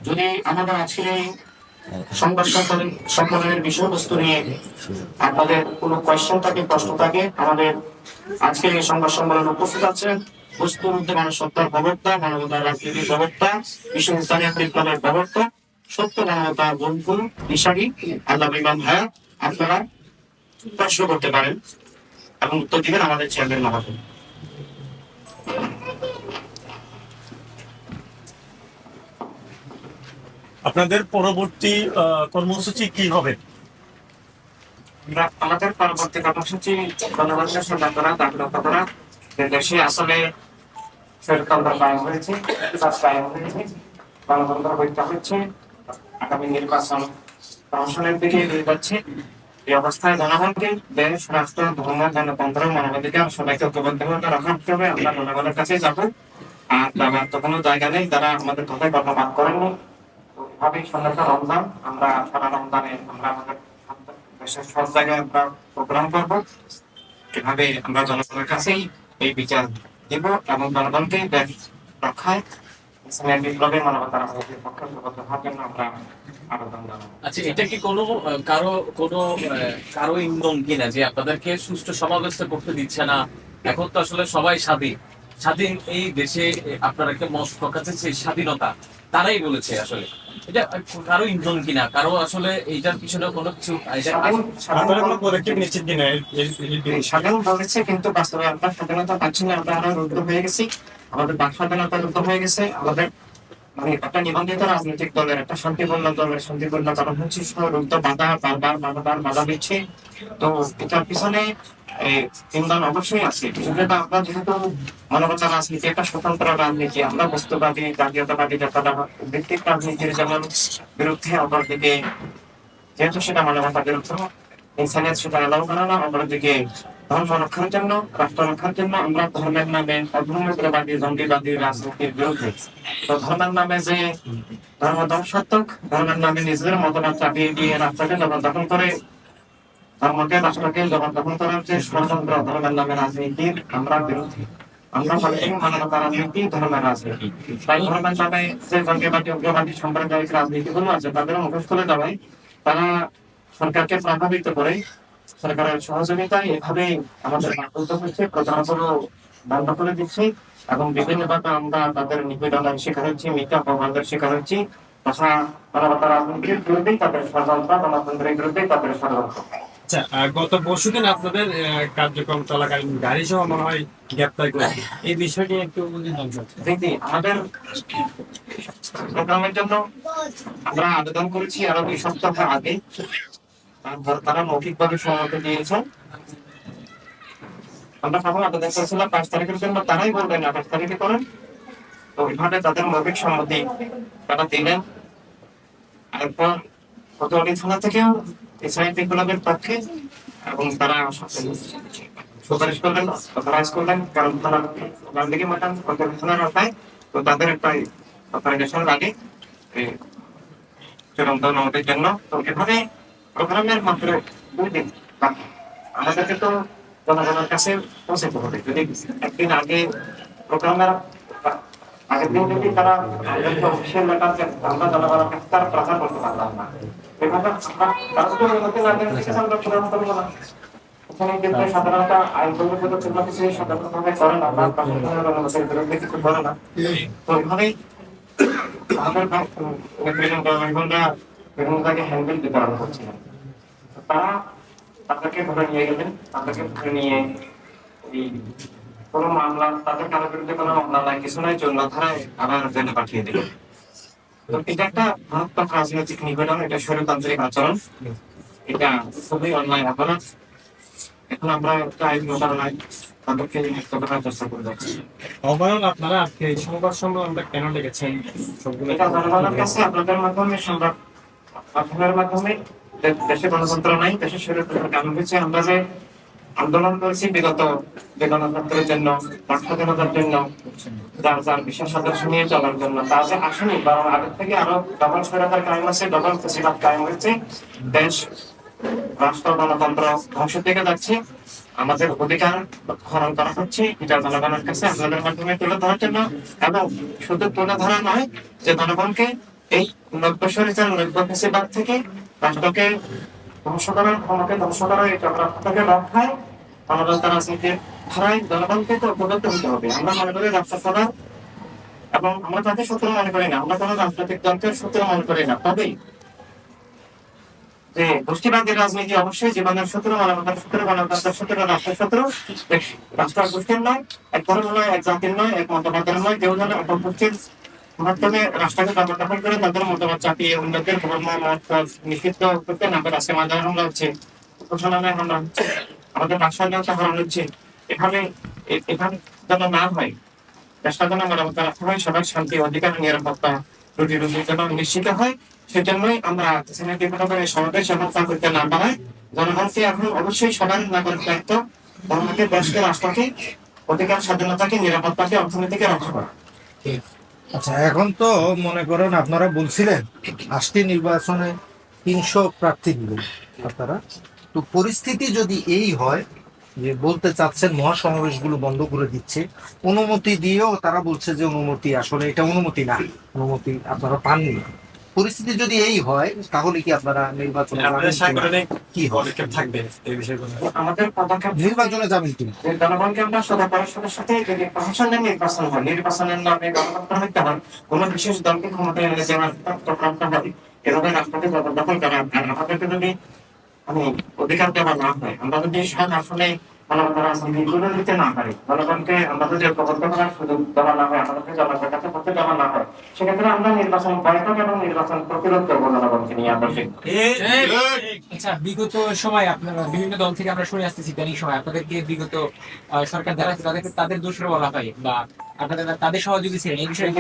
যদি আমাদের আজকের এই সংবাদ সম্মেলনের বিষয়বস্তু নিয়ে আপনাদের কোনো কোয়েশ্চেন থাকে, প্রশ্ন থাকে, আমাদের আজকের এই সংবাদ সম্মেলনে উপস্থিত আছেন বস্তুর মধ্যে মানুষ সত্তার প্রবক্তা, মানবতার রাজনীতির প্রবক্তা, বিশ্ব ইসলামী বিপ্লবের প্রবক্তা, সত্য মানবতা বন্ধু দিশারি আল্লাহ ইমাম ভাইয়া। আপনারা প্রশ্ন করতে পারেন এবং উত্তর দিবেন আমাদের চেয়ারম্যান মহোদয়। আপনাদের পরবর্তী কর্মসূচি কি হবে? আমাদের পরবর্তী কর্মসূচি গণমানুষের সেবা করা, জাগ্রত করা। দেশে আসলে ষড়যন্ত্র কায়েম হয়েছে, কায়েম হয়েছে, গণতন্ত্র হত্যা হচ্ছে, আগামী নির্বাচন প্রহসনের দিকে এগিয়ে যাচ্ছে। এই অবস্থায় জনগণকে দেশ, রাষ্ট্র, ধর্ম, গণতন্ত্র, মানবাধিকার সবাইকে ঐক্যবদ্ধভাবে রাখা হবে। আমরা জনগণের কাছে যাবো, আর যাবার তো কোনো জায়গা নেই। তারা আমাদের কথায় কর্ণপাত করেননি। ওইভাবেই সামনে রমজান, আমরা সারা রমজানে আমরা আমাদের দেশের সব জায়গায় আমরা প্রোগ্রাম করবো। এভাবে আমরা জনগণের কাছেই এই বিচার দিব এবং জনগণকে দেশ রক্ষায় ইসলামের বিপ্লবে মানবতার পক্ষে হওয়ার জন্য আমরা আবেদন জানাবো। আচ্ছা, এটা কি কারো ইন্ধন কিনা যে আপনাদেরকে সুষ্ঠু সমাবেশ করতে দিচ্ছে না? এখন তো আসলে সবাই স্বাধীন এই দেশে আপনারা একটা মত প্রকাশের সেই স্বাধীনতা তারাই বলেছে। আসলে এটা কারো ইন্ধন কিনা, কারো আসলে এইটার পিছনে কোনো কিছু নিশ্চিত কিনা? স্বাধীন বলেছে, কিন্তু বাস্তবে আমরা স্বাধীনতা পাচ্ছি না। আমরা আরো রুদ্ধ হয়ে গেছি, আমাদের বাক স্বাধীনতা রুদ্ধ হয়ে গেছে। আমাদের মানে একটা নিবন্ধিত রাজনৈতিক দলের, একটা শান্তিপূর্ণ দলের শান্তিপূর্ণ কর্মসূচি রুদ্ধ বাধা দিচ্ছে। তো এটার পিছনে ইন্ধন অবশ্যই আছে। আমরা যেহেতু মানবতার রাজনীতি একটা স্বতন্ত্র রাজনীতি, আমরা বস্তুবাদী, জাতীয়তাবাদী, ভিত্তিক রাজনীতির যেমন বিরুদ্ধে, অপরদিকে যেহেতু সেটা মানবতার বিরুদ্ধে, ইনসানিয়ত সেটা এলাও করে না। অপরদিকে ধর্ম রক্ষার জন্য, রাষ্ট্র রক্ষার জন্য আমরা ধর্মের নামে অধর্মবাদী, জঙ্গিবাদী রাজনীতির বিরুদ্ধে। তো ধর্মের নামে যে ধর্ম ধ্বংসাত্মক, ধর্মের নামে নিজেদের মতবাদ চাপিয়ে দিয়ে রাষ্ট্রকে জবরদখল করে, ধর্মকে রাষ্ট্রকে জবরদখল করার যে ষড়যন্ত্র, ধর্মের নামে রাজনীতির আমরা বিরোধী। আমরা বলি মানবতা রাজনীতি, ধর্মের রাজনীতি। তাই ধর্মের নামে যে জঙ্গিবাদী, উগ্রবাদী, সাম্প্রদায়িক রাজনীতিগুলো আছে তাদের মুখোশ করে দেওয়ায় তারা সরকারকে প্রভাবিত করে, সরকারের সহযোগিতায় এভাবে আমাদের বাধ্যতা হচ্ছে, প্রচারণা বন্ধ করে দিচ্ছে এবং বিভিন্নভাবে আমরা তাদের নিপীড়নের শিকার হচ্ছি, মিথ্যা অপবাদের শিকার হচ্ছি। তথা মানবতা রাজনীতির বিরুদ্ধেই তাদের ষড়যন্ত্র, গণতন্ত্রের বিরুদ্ধেই তাদের ষড়যন্ত্র। আচ্ছা, গত পরশুদিন আপনাদের কার্যক্রম চলাকালীন গাড়ি সহ মনে হয় গ্রেপ্তার করেছে, এই বিষয়টি একটু দেখি। আমাদের প্রোগ্রামের জন্য আমরা আবেদন করেছি আরো 2 সপ্তাহ আগে। তারা মৌখিকভাবে সম্মতি দিয়েছেন। আমরা সবাই আবেদন করেছিলাম 5 তারিখের জন্য, তারাই বলবেন 28 তারিখে করেন। তো ওইভাবে তাদের মৌখিক সম্মতি তারা দিলেন। এরপর কোতোয়ালি থানা থেকেও ইসলামী বিপ্লবের পক্ষে এবং তারা সুপারিশ করলেন, অথরাইজ করলেন, কারণ তারা গান্ধীকে মাতান কোতোয়ালি থানার আওতায়। তো তাদের একটা অপারেশন লাগে চূড়ান্ত অনুমতির জন্য। তো এভাবে প্রোগ্রামের মাত্র 2 দিন বাকি। আমাদেরকে তো জনগণের কাছে পৌঁছাতে হবে। যদি একদিন আগে প্রোগ্রামের আগের দিন যদি তারা অফিসিয়াল লেটার আমরা জনগণের কাছে তারা প্রচার করতে পারলাম না, এভাবে আমরা প্রোগ্রাম করবো না। এখানে কিন্তু সাধারণত আইন পরিষদ কোনো কিছু সাধারণভাবে করে না, বা প্রশাসনের অনুমতির বিরুদ্ধে কিছু করে না। তো এইভাবেই আমাদের বিভিন্ন জায়গায় হ্যান্ডেল বিতরণ করছিলেন। তারা তাদেরকে ধরে নিয়ে গেলেন, তাদেরকে ধরে নিয়ে এই কোনো মামলা, তাদের কারোর বিরুদ্ধে কোনো মামলা নাই, কিছু নাই, জন্য ধারায় আবার জেলে পাঠিয়ে দিলেন। তো এটা একটা মারাত্মক রাজনৈতিক নিবেদন, এটা স্বৈরতান্ত্রিক আচরণ, এটা খুবই অন্যায় অপরাধ। এখন আমরা একটা আইন মোতাবেক তাদেরকে মুক্ত করার চেষ্টা করে যাচ্ছি। আপনারা আজকে এই সংবাদ সম্মেলনটা কেন ডেকেছেন? এটা জনগণের কাছে আপনাদের মাধ্যমে, সংবাদ মাধ্যমের মাধ্যমে দেশে গণতন্ত্র নাই, দেশের স্বৈরতন্ত্র কারণ হচ্ছে আমরা যে আন্দোলন করেছি বিগত গণতন্ত্রের জন্য, স্বাধীনতার জন্য, যার যার বিশেষ সদস্য নিয়ে চলার জন্য, তা যে আসেনি, বরং আগের থেকে আরো ডবল স্বৈরতার কায়েম আছে, ডবল ফেসিবাদ কায়েম হয়েছে। দেশ, রাষ্ট্র, গণতন্ত্র ধ্বংসের দিকে যাচ্ছে। আমাদের অধিকার হরণ করা হচ্ছে। এটা জনগণের কাছে আপনাদের মাধ্যমে তুলে ধরার জন্য, এবং শুধু তুলে ধরা নয়, যে জনগণকে এই নব্য ফেসিবাদ থেকে রাষ্ট্রকে ধ্বংস করার ক্ষমতাকে ধ্বংস করার এই চক্রান্তকে রক্ষায় মানবতা রাজনীতির ধারায় জনগণকে তো উপলব্ধ হতে হবে। আমরা মনে করি রাষ্ট্র সরকার এবং আমরা তাদের শত্রু মনে করি না, আমরা কোনো রাজনৈতিক দলকে শত্রু মনে করি না। তবে যে গোষ্ঠীবাদী রাজনীতি অবশ্যই জীবনের শত্রু, মানবতার শত্রু, গণতন্ত্রের শত্রু, রাষ্ট্রের শত্রু। রাষ্ট্র আর গোষ্ঠীর নয়, এক ধর্ম নয়, এক জাতির নয়, এক মতবাদের নয়। কেউ যেন এক গোষ্ঠীর মাধ্যমে রাষ্ট্রকে দখল করে তাদের মতামত চাপিয়ে অন্যদের ধর্ম মত নিষিদ্ধ করতে না পারে। আজকে মাদার হামলা হচ্ছে, উপসনালয় হামলা হচ্ছে, আমাদের ভাষাটা হারানো হচ্ছে। এভাবে এভাবে যেন না হয়, দেশটা যেন মানবতা রাখতে হয়, সবার শান্তি অধিকার নিরাপত্তা রুটি রুটির যেন নিশ্চিত হয়, সেজন্যই আমরা সমাবেশ এবং তা করতে না পারায় জনগণকে এখন অবশ্যই সবার নাগরিক দায়িত্ব ধর্মকে, দেশকে, রাষ্ট্রকে, অধিকার, স্বাধীনতাকে, নিরাপত্তাকে, অর্থনীতিকে রক্ষা করা। আচ্ছা, এখন তো মনে করেন আপনারা বলছিলেন আসছে নির্বাচনে 300 প্রার্থী দিবেন আপনারা, তো পরিস্থিতি যদি এই হয় যে বলতে চাচ্ছেন মহাসমাবেশগুলো বন্ধ করে দিচ্ছে, অনুমতি দিয়েও তারা বলছে যে অনুমতি আসলে এটা অনুমতি না, অনুমতি আপনারা পাননি, পরিস্থিতি যদি এই হয় তাহলে কি আপনারা নির্বাচনে আপনাদের যাবেন কিনা? সাংগঠনিক কি হবে? পদক্ষেপ থাকবে এই বিষয়গুলো? আমাদের পদক্ষেপ নির্বাচনে যাবেন কিনা? যে জনগণকে আমরা সদা পরামর্শের সাথে যদি প্রশাসনের নির্বাচন হয়, নির্বাচনের নামে গণতন্ত্র হইতে হয়, কোন বিশেষ দলকে ক্ষমতায় এনে দেওয়ার চক্রান্ত হয়, এভাবে রাষ্ট্রকে জবরদখল করা। আর আমাদেরকে যদি অধিকার দেওয়া না হয়, আমরা যদি সব আসলে মানবতা রাজনীতিগুলো দিতে না পারি, জনগণকে আমরা যদি ঐক্যবদ্ধ করার সুযোগ দেওয়া না হয়, আমাদেরকে জনগণের কাছে করতে দেওয়া না হয়, সেক্ষেত্রে আমরা নির্বাচন বয়কট এবং নির্বাচন প্রতিরোধ করবো জনগণকে নিয়ে আদর্শিক। আচ্ছা, বিগত সময় আপনারা বিভিন্ন দল থেকে আমরা শুনে আসতেছি, ইদানিং সময় আপনাদেরকে বিগত সরকার যারা আছে তাদেরকে তাদের দোষরে বলা হয় বা আপনারা তাদের সহযোগী ছিলেন, এই বিষয়ে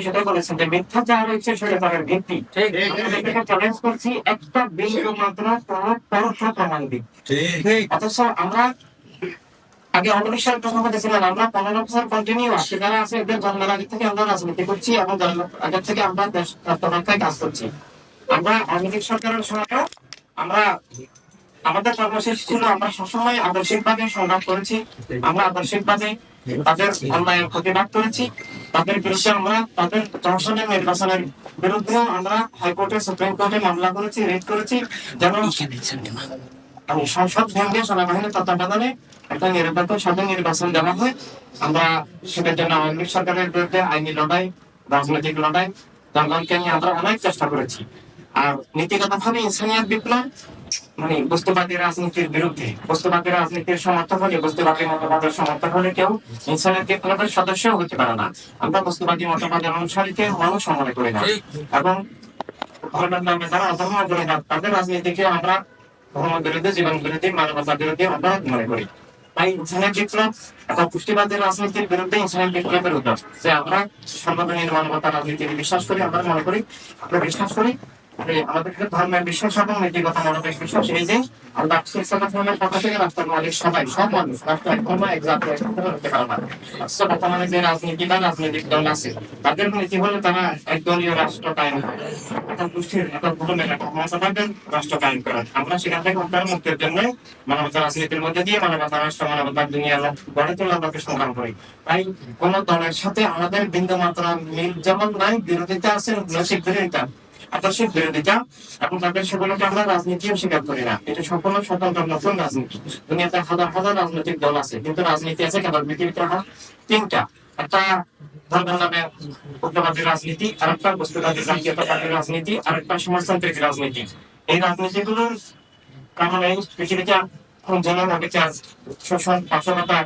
সেটাই বলেছেন যে মিথ্যা যা রয়েছে সেটা তাদের ভিত্তি। আমরা চ্যালেঞ্জ করছি, একটা বিন্দু মাত্র পরোক্ষ প্রমাণ দিক। অথচ আমরা আগে অটোরিকশার কথা বলেছিলেন, আমরা 15 বছর কন্টিনিউ আসি যারা আছে এদের জন্মের আগে থেকে আমরা রাজনীতি করছি এবং জন্মের আগে থেকে আমরা দেশ রক্ষায় কাজ করছি। আমরা আওয়ামী লীগ সরকারের সময়টা আমরা আমাদের কর্মসূচি ছিল, আমরা সবসময় আদর্শিকভাবে সংগ্রাম করেছি, আমরা আদর্শিকভাবে তাদের অন্যায়ের প্রতিবাদ করেছি, তাদের বিরুদ্ধে আমরা তাদের প্রশাসনের নির্বাচনের বিরুদ্ধে আমরা হাইকোর্টে, সুপ্রিম কোর্টে মামলা করেছি, রিট করেছি, যেন সংসদ ভেঙে সেনাবাহিনীর তত্ত্বাবধানে একটা নিরপেক্ষ স্বাধীন নির্বাচন দেওয়া হয়। আমরা সেটার জন্য আওয়ামী লীগ সরকারের বিরুদ্ধে আইনি লড়াই, রাজনৈতিক লড়াই, জনগণকে নিয়ে আমরা অনেক চেষ্টা করেছি। আর নীতিগতভাবে ইনসানিয়াত বিপ্লব মানে বস্তুবাদী রাজনীতির বিরুদ্ধে, বস্তুবাদী রাজনীতির সমর্থক হলে, বস্তুবাদী মতবাদের সমর্থক হলে কেউ ইনসানিয়াত বিপ্লবের সদস্য হতে পারে না। আমরা বস্তুবাদী মতবাদের অনুসারীকে মানুষ মনে করি না এবং ধর্মের নামে যারা অধর্ম করে না তাদের রাজনীতিকে আমরা ধর্ম বিরোধী, জীবন বিরোধী, মানবতা বিরোধী অপরাধ মনে করি। তাই ইনসানিয়াত বিপ্লব এবং পুষ্টিবাদী রাজনীতির বিরুদ্ধে ইনসানিয়াত বিপ্লবের উদ্যোগ যে আমরা সর্বজনীন মানবতা রাজনীতির বিশ্বাস করি, আমরা মনে করি, আমরা বিশ্বাস করি আমাদের ধর্মের বিশ্বাস এবং নীতিগত মানবিক বিশ্বাস এই যে আমরা ধর্মের পক্ষ থেকে রাষ্ট্রের মালিক সবাই, সব মানুষ, রাষ্ট্র এক ধর্ম, এক জাতি, এক হতে পারে না। বর্তমানে যে রাজনীতি বা রাজনৈতিক দল আছে তাদের নীতি হলে তারা একদলীয় রাষ্ট্র কায়েম করে, একটা গোষ্ঠীর একটা ধর্মের একটা মতবাদের রাষ্ট্র কায়েম করে। আমরা সেখান থেকে উদ্ধার মুক্তির জন্য মানবতা রাজনীতির মধ্যে দিয়ে মানবতা রাষ্ট্র, মানবতার দুনিয়া গড়ে তোলার লক্ষ্যে সংগ্রাম করি। তাই কোন দলের সাথে আমাদের বিন্দু মাত্র মিল যেমন নাই, বিরোধিতা আছে, নৈতিক বিরোধিতা, আদর্শিক বিরোধিতা, এবং তাদের সেগুলোকে আমরা রাজনীতিও স্বীকার করি না। এটা সম্পূর্ণ স্বতন্ত্র নতুন রাজনীতি। দুনিয়াতে হাজার হাজার রাজনৈতিক দল আছে, কিন্তু রাজনীতি আছে কেবল পৃথিবীতে তিনটা। একটা ধর্মের নামে উগ্রবাদী রাজনীতি, আরেকটা বস্তুবাদী জাতীয়তাবাদী রাজনীতি, আরেকটা সমাজতান্ত্রিক রাজনীতি। এই রাজনীতিগুলোর কারণে পৃথিবীতে জনভাবে শোষণ, পাশলতা,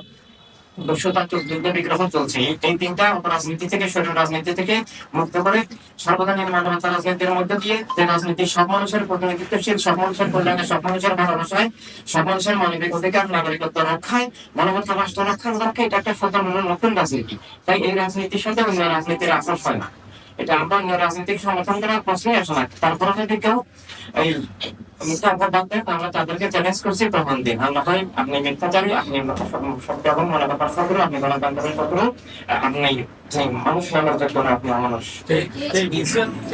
দস্যুতা, যুদ্ধ বিগ্রহ চলছে। এই তিনটা রাজনীতি থেকে, শরীর রাজনীতি থেকে মুক্ত করে সর্বজনীন মানবতা রাজনীতির মধ্যে দিয়ে যে রাজনীতি সব মানুষের প্রতিনিধিত্বশীল, সব মানুষের কল্যাণে, সব মানুষের ভালোবাসায়, সব মানুষের মানবিক অধিকার, নাগরিকত্ব রক্ষায়, মানবতা রাষ্ট্র রক্ষার লক্ষ্যে, এটা একটা সম্পূর্ণ নতুন রাজনীতি। তাই এই রাজনীতির সাথে অন্য রাজনীতির আপোষ হয় না। এটা আমরা অন্য রাজনীতিক সমর্থন করার প্রশ্নই আসে না। তারপরে যদি কেউ এই মিথ্যা অপবাদ দেন, আমরা তাদেরকে চ্যালেঞ্জ করছি, প্রমাণ দিন। আমরা হয় আপনি মিথ্যাচারী, আপনি সত্য এবং মানবতার শত্রু, আপনি গণতন্ত্রের শত্রু, আপনি মানুষ নামের যোগ্য না, আপনি অমানুষ।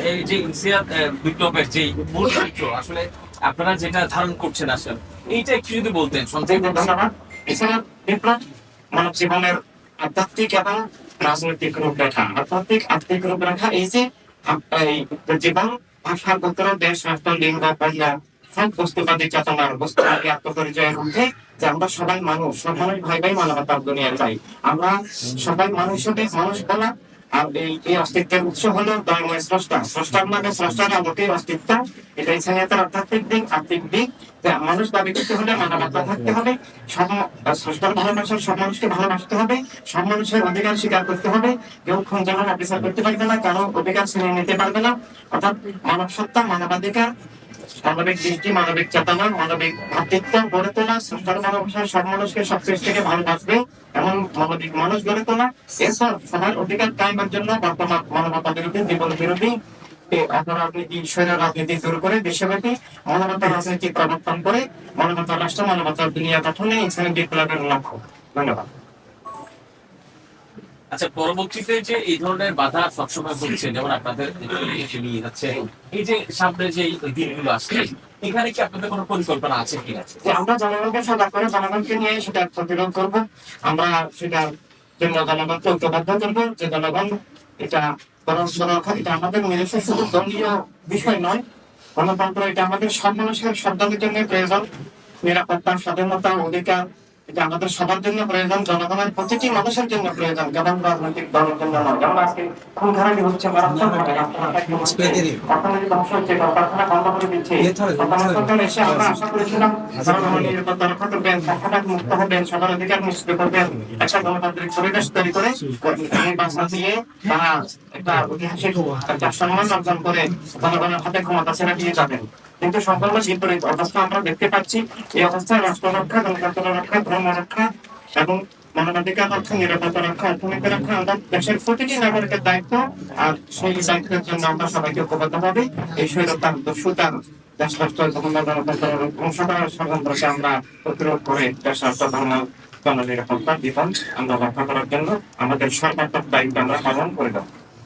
এই যে ইনসানিয়াত বিপ্লবের যে মূল চরিত্র আসলে আপনারা যেটা ধারণ করছেন আসলে এইটা একটু যদি বলতেন সংক্ষেপে। ধন্যবাদ। এছাড়া বিপ্লব মানব জীবনের আধ্যাত্মিক এবং রাজনৈতিক রূপরেখা। আধ্যাত্মিক, আত্মিক রূপরেখা এই যে এই জীবন ভাষা গোত্র দেশ রাষ্ট্র লিঙ্গ কন্যা সব বস্তুবাদী চেতনার বস্তুবাদী আত্মপরিচয়ের মধ্যে যে আমরা সবাই মানুষ, সব মানুষ ভাই ভাই মানবতার দুনিয়া চাই। আমরা সবাই মানুষ হিসেবে মানুষ বলা, আর এই অস্তিত্বের উৎস হলো দয়াময় স্রষ্টা। স্রষ্টার মানে স্রষ্টার আলোকে অস্তিত্ব, এটা ইনসানিয়তের আধ্যাত্মিক দিক, আত্মিক দিক। যে মানুষ দাবি করতে হলে মানবতা থাকতে হবে, সব স্রষ্টার ভালোবাসার সব মানুষকে ভালোবাসতে হবে, সব মানুষের অধিকার স্বীকার করতে হবে। কেউ খুন যেমন অফিসার করতে পারবে না, কারো অধিকার ছিনিয়ে নিতে পারবে না। অর্থাৎ মানব সত্তা, মানবাধিকার, মানবিক দৃষ্টি, মানবিক চেতনা, মানবিক ভাতৃত্ব গড়ে তোলা, স্রষ্টার ভালোবাসার সব মানুষকে সব সৃষ্টিকে ভালোবাসবে এমন মানবিক মানুষ গড়ে তোলা। এরপর সবার অধিকার কায়েমের জন্য বর্তমান মানবতা বিরোধী, জীবন বিরোধী অপরাজনীতি, স্বৈর রাজনীতি দূর করে দেশব্যাপী মানবতার রাজনীতি প্রবর্তন করে মানবতার রাষ্ট্র, মানবতার দুনিয়া গঠনে ইসলামী বিপ্লবের লক্ষ্য। ধন্যবাদ। আচ্ছা, পরবর্তীতে যে এই ধরনের বাধা সবসময় হচ্ছে, যেমন আপনাদের নিয়ে যাচ্ছে, এই যে সামনে যে এই দিনগুলো আসছে, এখানে কি আপনাদের কোনো পরিকল্পনা আছে কিনা? যে আমরা জনগণকে সজাগ করে জনগণকে নিয়ে সেটা প্রতিরোধ করবো। আমরা সেটার জন্য জনগণকে ঐক্যবদ্ধ করবো, যে জনগণ এটা এটা আমাদের নিজস্ব শুধু দলীয় বিষয় নয়। গণতন্ত্র এটা আমাদের সব মানুষের সন্তানের জন্য প্রয়োজন। নিরাপত্তা, স্বাধীনতা, অধিকার এটা আমাদের সবার জন্য প্রয়োজন, জনগণের প্রতিটি মানুষের জন্য প্রয়োজন, কেবল রাজনৈতিক দলের জন্য নয়। যেমন আজকে খুন খারাপি হচ্ছে, মারাত্মকভাবে অর্থনৈতিক ধ্বংস হচ্ছে, কলকারখানা বন্ধ করে দিচ্ছে। সরকার এসে আমরা আশা করেছিলাম জনগণের নিরাপত্তা রক্ষা করবেন, পক্ষপাত মুক্ত হবেন, সবার অধিকার নিশ্চিত করবেন, একটা গণতান্ত্রিক পরিবেশ তৈরি করে নির্বাচন দিয়ে তারা একটা ঐতিহাসিক একটা সম্মান অর্জন করে জনগণের হাতে ক্ষমতা ছেড়ে দিয়ে যাবেন। কিন্তু সম্পূর্ণ বিপরীত অবস্থা আমরা দেখতে পাচ্ছি। এই অবস্থায় রাষ্ট্র রক্ষা, গণতন্ত্র রক্ষা, ধর্ম রক্ষা এবং মানবাধিকার রক্ষা, নিরাপত্তা রক্ষা, অর্থনীতি রক্ষা আমাদের দেশের প্রতিটি নাগরিকের দায়িত্ব। আর সেই দায়িত্বের জন্য আমরা সবাইকে ঐক্যবদ্ধ হবে এই স্বৈরতার, দস্যুতার, দেশ রাষ্ট্র, গণতন্ত্র ধ্বংস করার ষড়যন্ত্রকে আমরা প্রতিরোধ করে দেশ রাষ্ট্র, ধর্ম, জননিরাপত্তা, জীবন আমরা রক্ষা করার জন্য আমাদের সর্বাত্মক দায়িত্ব আমরা পালন করে দেবো।